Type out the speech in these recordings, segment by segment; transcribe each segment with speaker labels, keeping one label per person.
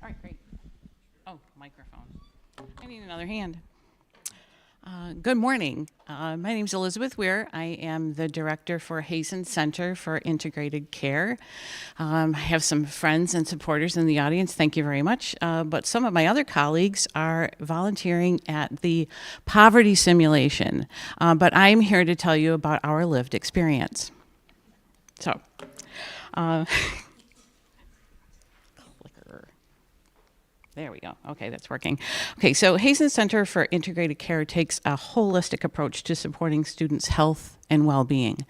Speaker 1: All right, great. Oh, microphone. I need another hand. Good morning. My name is Elizabeth Weir. I am the director for Hazen Center for Integrated Care. I have some friends and supporters in the audience. Thank you very much. But some of my other colleagues are volunteering at the poverty simulation. But I'm here to tell you about our lived experience. So, clicker. There we go. Okay, that's working. Okay, so Hazen Center for Integrated Care takes a holistic approach to supporting students' health and well-being.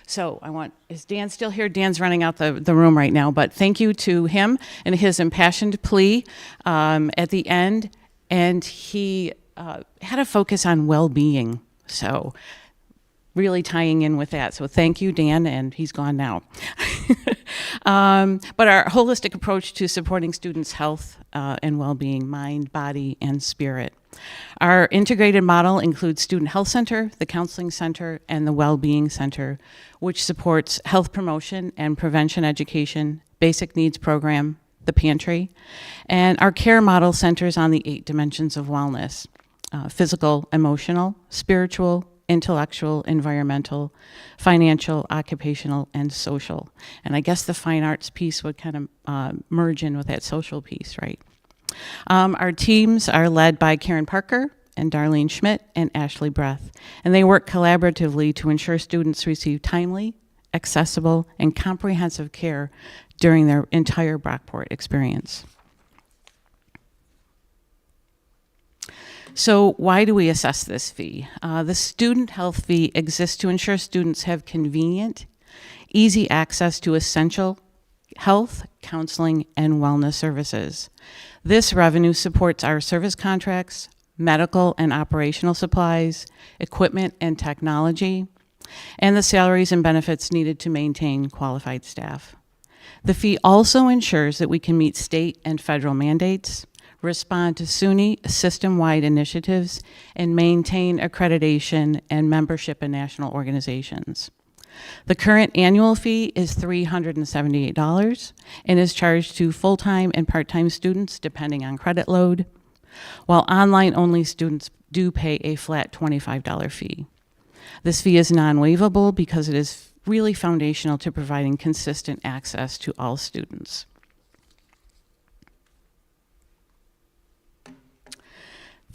Speaker 1: So is Dan still here? Dan's running out the room right now, but thank you to him and his impassioned plea at the end. And he had a focus on well-being. So really tying in with that. So thank you, Dan, and he's gone now. But our holistic approach to supporting students' health and well-being, mind, body, and spirit. Our integrated model includes Student Health Center, the Counseling Center, and the Well-Being Center, which supports health promotion and prevention education, basic needs program, the pantry, and our care model centers on the 8 dimensions of wellness: physical, emotional, spiritual, intellectual, environmental, financial, occupational, and social. And I guess the fine arts piece would kind of merge in with that social piece, right? Our teams are led by Karen Parker and Darlene Schmidt and Ashley Breath, and they work collaboratively to ensure students receive timely, accessible, and comprehensive care during their entire Brockport experience. So why do we assess this fee? The student health fee exists to ensure students have convenient, easy access to essential health, counseling, and wellness services. This revenue supports our service contracts, medical and operational supplies, equipment and technology, and the salaries and benefits needed to maintain qualified staff. The fee also ensures that we can meet state and federal mandates, respond to SUNY system-wide initiatives, and maintain accreditation and membership in national organizations. The current annual fee is $378 and is charged to full-time and part-time students depending on credit load, while online-only students do pay a flat $25 fee. This fee is non-waivable because it is really foundational to providing consistent access to all students.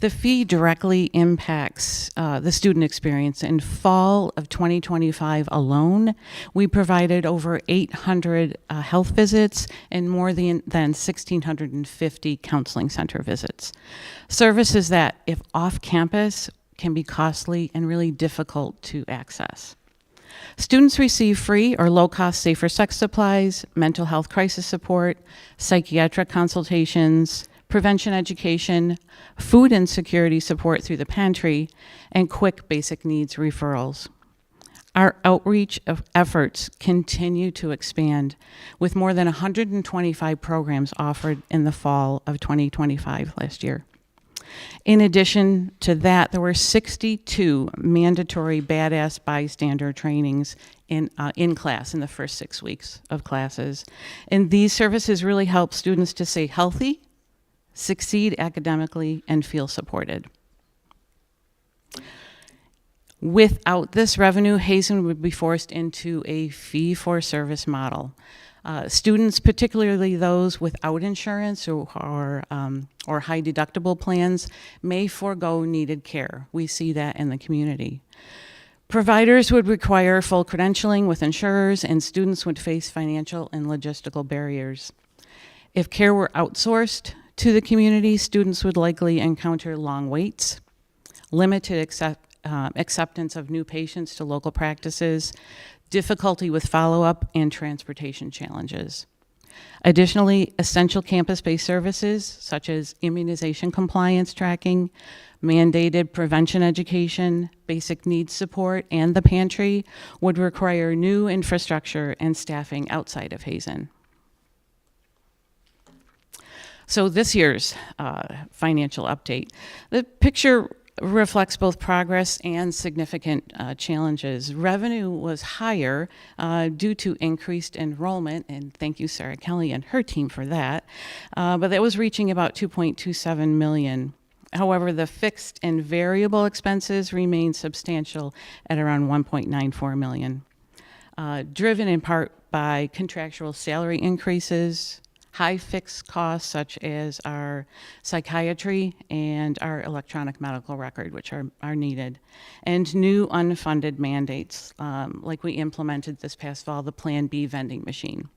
Speaker 1: The fee directly impacts the student experience. In fall of 2025 alone, we provided over 800 health visits and more than 1,650 counseling center visits. Services that, if off campus, can be costly and really difficult to access. Students receive free or low-cost safer sex supplies, mental health crisis support, psychiatric consultations, prevention education, food insecurity support through the pantry, and quick basic needs referrals. Our outreach efforts continue to expand, with more than 125 programs offered in the fall of 2025 last year. In addition to that, there were 62 mandatory badass bystander trainings in class in the first 6 weeks of classes. And these services really help students to stay healthy, succeed academically, and feel supported. Without this revenue, Hazen would be forced into a fee-for-service model. Students, particularly those without insurance or high deductible plans, may forego needed care. We see that in the community. Providers would require full credentialing with insurers, and students would face financial and logistical barriers. If care were outsourced to the community, students would likely encounter long waits, limited acceptance of new patients to local practices, difficulty with follow-up, and transportation challenges. Additionally, essential campus-based services such as immunization compliance tracking, mandated prevention education, basic needs support, and the pantry would require new infrastructure and staffing outside of Hazen. So this year's financial update. The picture reflects both progress and significant challenges. Revenue was higher due to increased enrollment, and thank you, Sarah Kelly and her team for that, but that was reaching about 2.27 million. However, the fixed and variable expenses remain substantial at around 1.94 million, driven in part by contractual salary increases, high fixed costs such as our psychiatry and our electronic medical record, which are needed, and new unfunded mandates, like we implemented this past fall, the Plan B vending machine.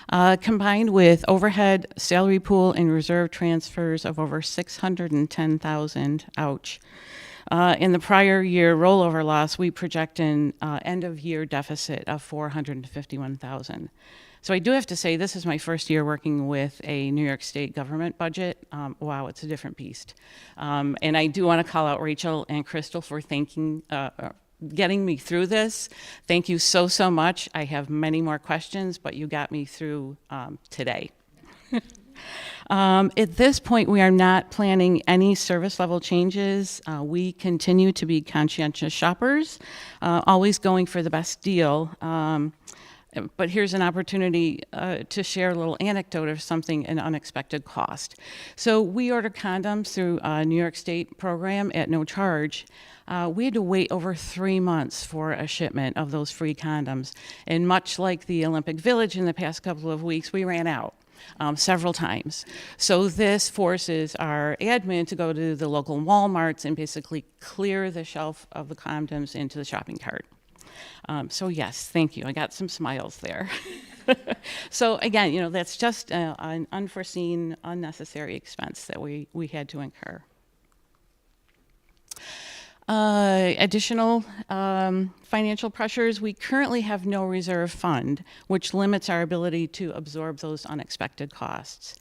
Speaker 1: Combined with overhead, salary pool, and reserve transfers of over 610,000, ouch. In the prior year rollover loss, we project an end-of-year deficit of 451,000. So I do have to say, this is my first year working with a New York State government budget. Wow, it's a different beast. And I do want to call out Rachel and Crystal for getting me through this. Thank you so, so much. I have many more questions, but you got me through today. At this point, we are not planning any service level changes. We continue to be conscientious shoppers, always going for the best deal. But here's an opportunity to share a little anecdote of something, an unexpected cost. So we order condoms through a New York State program at no charge. We had to wait over 3 months for a shipment of those free condoms. And much like the Olympic Village in the past couple of weeks, we ran out several times. So this forces our admin to go to the local Walmarts and basically clear the shelf of the condoms into the shopping cart. So yes, thank you. I got some smiles there. So again, that's just an unforeseen, unnecessary expense that we had to incur. Additional financial pressures, we currently have no reserve fund, which limits our ability to absorb those unexpected costs.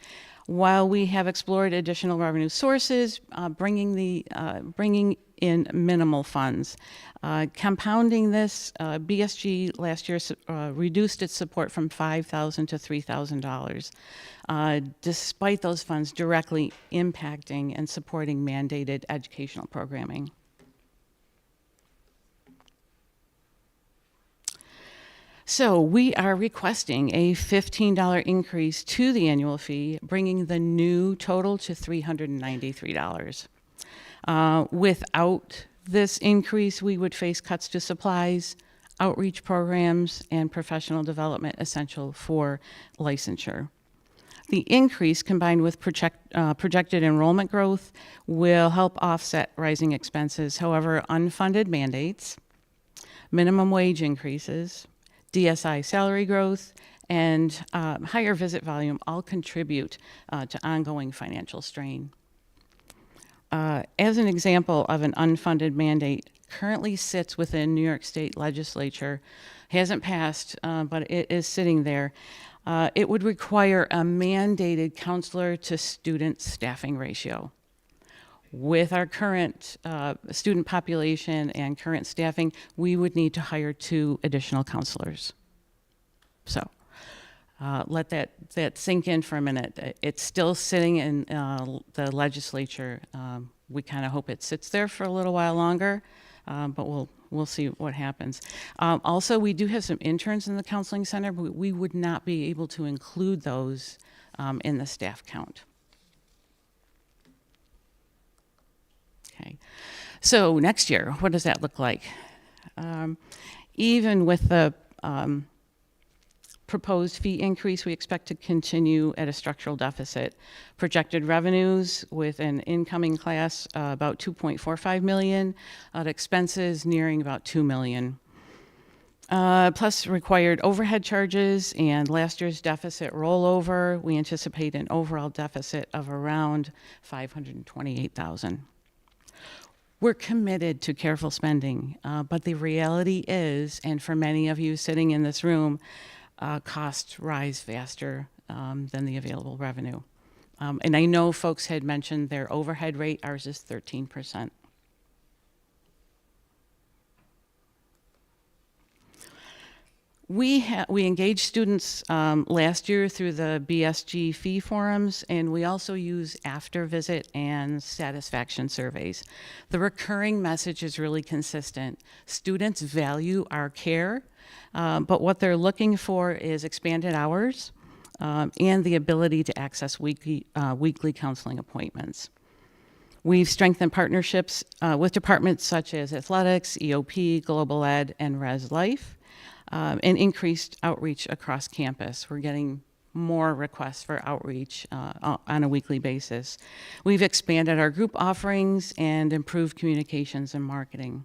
Speaker 1: While we have explored additional revenue sources, bringing in minimal funds. Compounding this, BSG last year reduced its support from $5,000 to $3,000, despite those funds directly impacting and supporting mandated educational programming. So we are requesting a $15 increase to the annual fee, bringing the new total to $393. Without this increase, we would face cuts to supplies, outreach programs, and professional development essential for licensure. The increase, combined with projected enrollment growth, will help offset rising expenses. However, unfunded mandates, minimum wage increases, DSI salary growth, and higher visit volume all contribute to ongoing financial strain. As an example of an unfunded mandate, currently sits within New York State legislature, hasn't passed, but it is sitting there. It would require a mandated counselor to student staffing ratio. With our current student population and current staffing, we would need to hire 2 additional counselors. So let that sink in for a minute. It's still sitting in the legislature. We kind of hope it sits there for a little while longer, but we'll see what happens. Also, we do have some interns in the counseling center, but we would not be able to include those in the staff count. Okay, so next year, what does that look like? Even with the proposed fee increase, we expect to continue at a structural deficit. Projected revenues with an incoming class about 2.45 million, expenses nearing about 2 million. Plus required overhead charges and last year's deficit rollover, we anticipate an overall deficit of around 528,000. We're committed to careful spending, but the reality is, and for many of you sitting in this room, costs rise faster than the available revenue. And I know folks had mentioned their overhead rate, ours is 13%. We engaged students last year through the BSG fee forums, and we also use after visit and satisfaction surveys. The recurring message is really consistent. Students value our care, but what they're looking for is expanded hours and the ability to access weekly counseling appointments. We've strengthened partnerships with departments such as athletics, EOP, global ed, and res life. And increased outreach across campus. We're getting more requests for outreach on a weekly basis. We've expanded our group offerings and improved communications and marketing.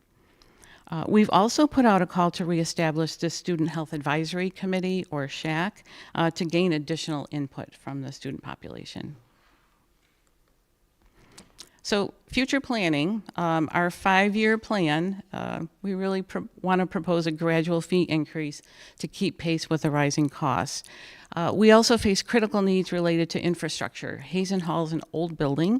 Speaker 1: We've also put out a call to reestablish the Student Health Advisory Committee, or SHAC, to gain additional input from the student population. So future planning, our 5-year plan, we really want to propose a gradual fee increase to keep pace with the rising costs. We also face critical needs related to infrastructure. Hazen Hall is an old building,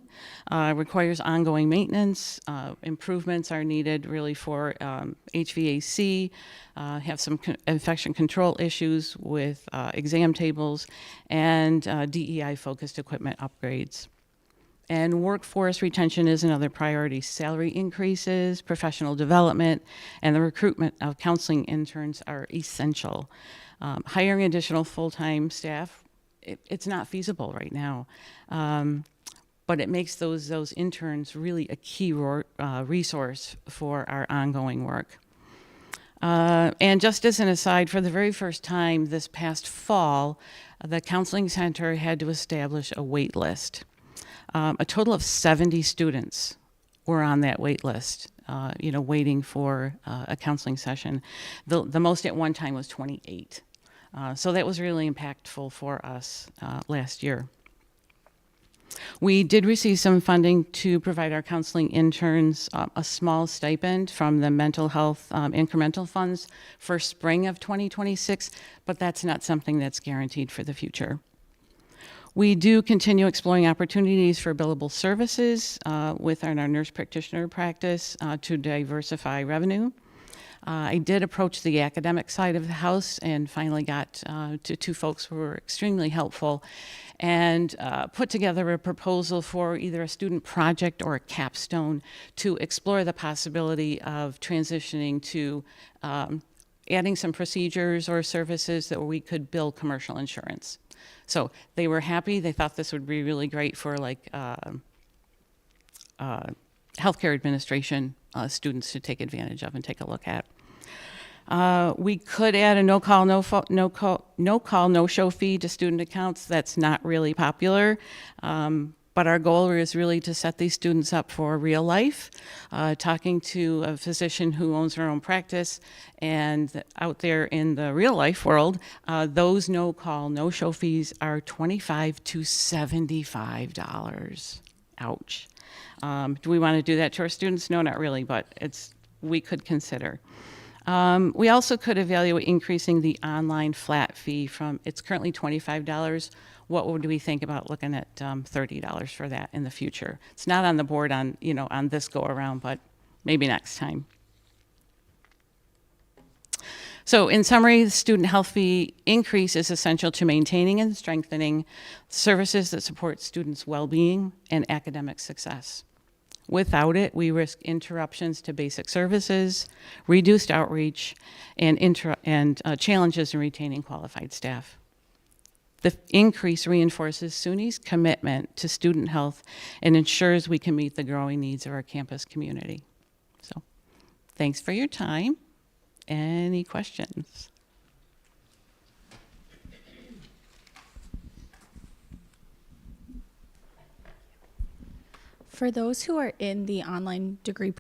Speaker 1: requires ongoing maintenance. Improvements are needed really for HVAC, have some infection control issues with exam tables, and DEI-focused equipment upgrades. And workforce retention is another priority. Salary increases, professional development, and the recruitment of counseling interns are essential. Hiring additional full-time staff, it's not feasible right now. But it makes those interns really a key resource for our ongoing work. And just as an aside, for the very first time this past fall, the Counseling Center had to establish a wait list. A total of 70 students were on that wait list, waiting for a counseling session. The most at one time was 28. So that was really impactful for us last year. We did receive some funding to provide our counseling interns a small stipend from the mental health incremental funds for spring of 2026, but that's not something that's guaranteed for the future. We do continue exploring opportunities for billable services within our nurse practitioner practice to diversify revenue. I did approach the academic side of the house and finally got to 2 folks who were extremely helpful and put together a proposal for either a student project or a capstone to explore the possibility of transitioning to adding some procedures or services that we could bill commercial insurance. So they were happy. They thought this would be really great for healthcare administration students to take advantage of and take a look at. We could add a no-call, no-show fee to student accounts. That's not really popular. But our goal is really to set these students up for real life, talking to a physician who owns her own practice, and out there in the real life world, those no-call, no-show fees are $25 to $75. Ouch. Do we want to do that to our students? No, not really, but we could consider. We also could evaluate increasing the online flat fee it's currently $25. What would we think about looking at $30 for that in the future? It's not on the board on this go around, but maybe next time. So in summary, the student health fee increase is essential to maintaining and strengthening services that support students' well-being and academic success. Without it, we risk interruptions to basic services, reduced outreach, and challenges in retaining qualified staff. The increase reinforces SUNY's commitment to student health and ensures we can meet the growing needs of our campus community. So, thanks for your time. Any questions?
Speaker 2: For those who are in the online degree